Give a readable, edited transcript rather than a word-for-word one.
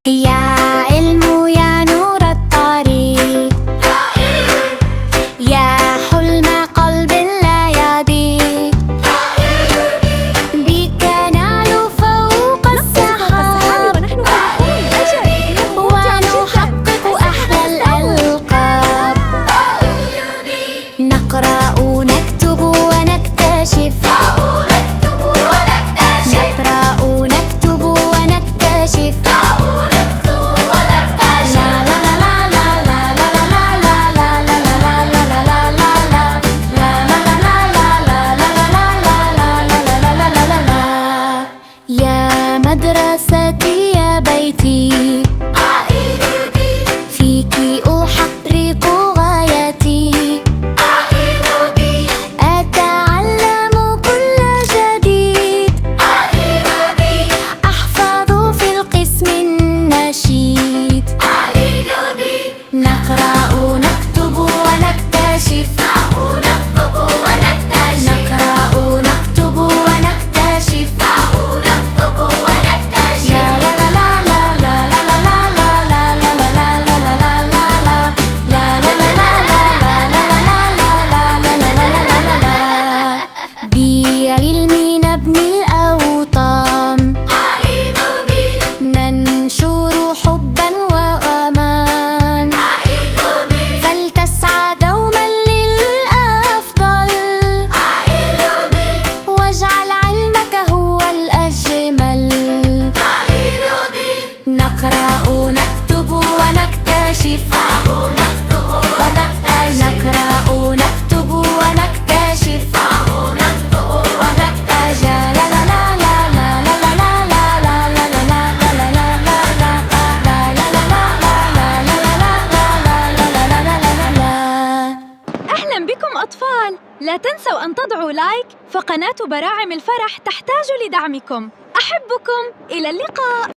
يا علم يا نور الطريق، يا حلم قلب لا يضيق، بك نعلو فوق السحاب ونحقق أحلى الألقاب. نقرأ نكتب ونكتشف، نقرأ نكتب ونكتشف. يا مدرستي يا بيتي، فيك أحقق غايتي، أتعلم كل جديد، أحفظ في القسم النشيد. نقرأ نكتب ونكتشف، نقرأ نكتب ونكتشف. بعلم نبني الأوطان، ننشر حبا وأمان، فلتسعى دوما للأفضل، واجعل علمك هو الأجمل. نقرأ نكتب ونكتشف، نقرأ نكتب ونكتشف. أهلا بكم أطفال، لا تنسوا أن تضعوا لايك، فقناة براعم الفرح تحتاج لدعمكم. أحبكم، إلى اللقاء.